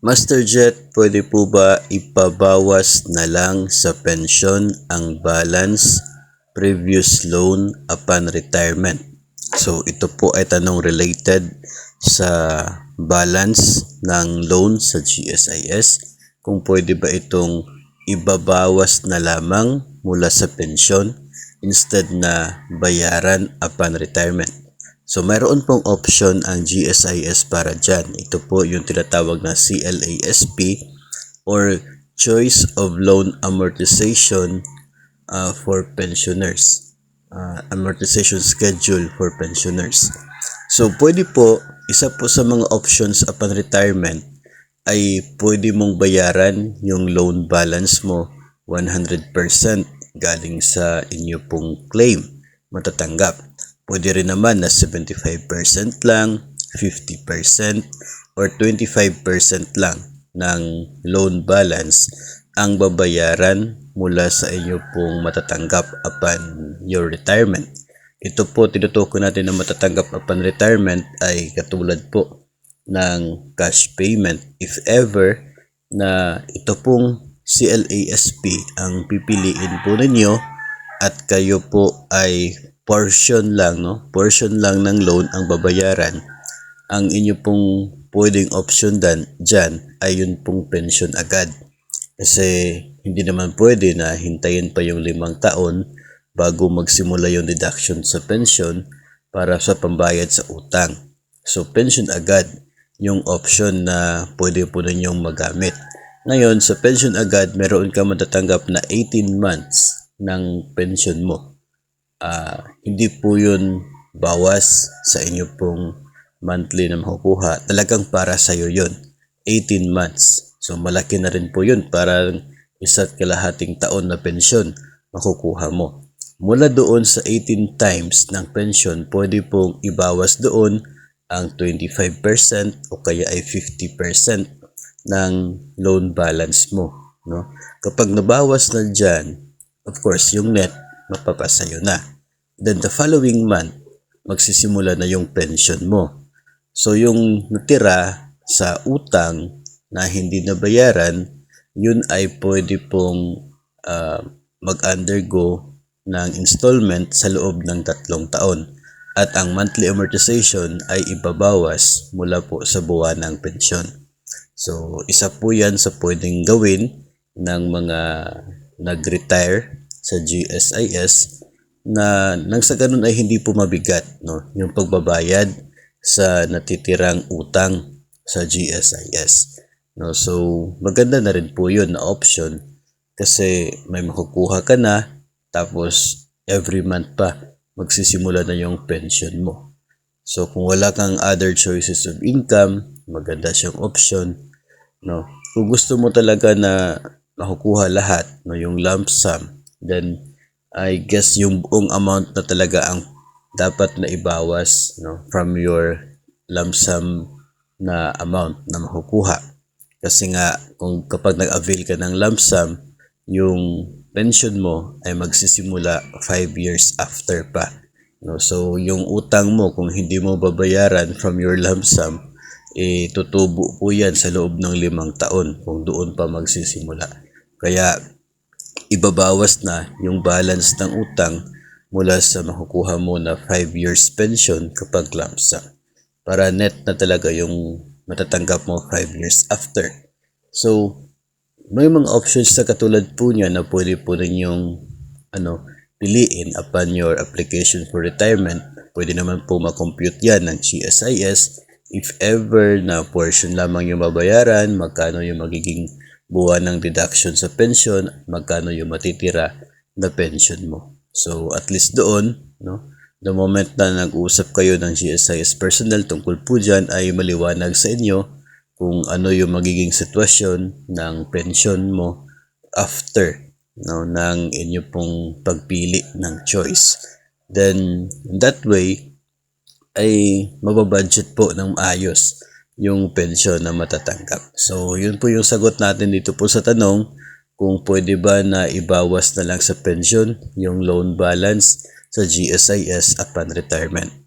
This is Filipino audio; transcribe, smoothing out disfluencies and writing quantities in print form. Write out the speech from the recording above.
Master Jet, pwede po ba ipabawas na lang sa pensyon ang balance previous loan upon retirement? So ito po ay tanong related sa balance ng loan sa GSIS. Kung pwede ba itong ibabawas na lamang mula sa pensyon instead na bayaran upon retirement. So, mayroon pong option ang GSIS para dyan. Ito po yung tinatawag na CLASP or Choice of Loan Amortization for Pensioners. Amortization Schedule for Pensioners. So, pwede po, isa po sa mga options upon retirement ay pwede mong bayaran yung loan balance mo 100% galing sa inyo pong claim matatanggap. Pwede rin naman na 75% lang, 50% or 25% lang ng loan balance ang babayaran mula sa inyo pong matatanggap upon your retirement. Ito po tinutukoy natin na matatanggap upon retirement ay katulad po ng cash payment if ever na ito pong CLASP ang pipiliin po ninyo at kayo po ay portion lang ng loan ang babayaran. Ang inyo pong pwedeng option dyan ay yun pong pension agad. Kasi hindi naman pwede na hintayin pa yung 5 taon bago magsimula yung deduction sa pension para sa pambayad sa utang. So pension agad yung option na pwede po ninyong magamit. Ngayon sa pension agad meron ka matatanggap na 18 months ng pension mo. Hindi po yun bawas sa inyo pong monthly na makukuha. Talagang para sa iyo yun. 18 months. So malaki na rin po yun. Parang 1.5 taon na pensyon makukuha mo. Mula doon sa 18 times ng pension, pwede pong ibawas doon ang 25% o kaya ay 50% ng loan balance mo. No? Kapag nabawas na dyan, of course, yung net mapapasayo na. Then the following month, magsisimula na yung pension mo. So yung natira sa utang na hindi nabayaran, yun ay pwede pong mag-undergo ng installment sa loob ng 3 taon. At ang monthly amortization ay ibabawas mula po sa buwan ng pensyon. So isa po yan sa pwedeng gawin ng mga nag-retire sa GSIS na nang sa ganun ay hindi po mabigat yung pagbabayad sa natitirang utang sa GSIS. So maganda na rin po yun na option kasi may makukuha ka na tapos every month pa magsisimula na yung pension mo. So kung wala kang other choices of income, maganda siyang option. Kung gusto mo talaga na makukuha lahat, yung lump sum, then I guess yung buong amount na talaga ang dapat na ibawas from your lump sum na amount na makukuha. Kasi nga kung kapag nag-avail ka ng lump sum, yung pension mo ay magsisimula 5 years after pa. So yung utang mo kung hindi mo babayaran from your lump sum, tutubo po yan sa loob ng 5 taon kung doon pa magsisimula. Kaya ibabawas na yung balance ng utang mula sa makukuha mo na 5 years pension kapag lump sum. Para net na talaga yung matatanggap mo 5 years after. So, may mga options na katulad po niya na pwede po ninyong piliin upon your application for retirement. Pwede naman po makompute yan ng GSIS. If ever na portion lamang yung babayaran, magkano yung magiging buwan ng deduction sa pension, magkano yung matitira na pension mo. So at least doon, the moment na nag-uusap kayo ng GSIS personnel tungkol po dyan ay maliwanag sa inyo kung ano yung magiging sitwasyon ng pension mo after ng inyo pong pagpili ng choice. Then that way ay mababudget po ng maayos yung pensyon na matatanggap. So, yun po yung sagot natin dito po sa tanong kung pwede ba na ibawas na lang sa pensyon yung loan balance sa GSIS upon retirement.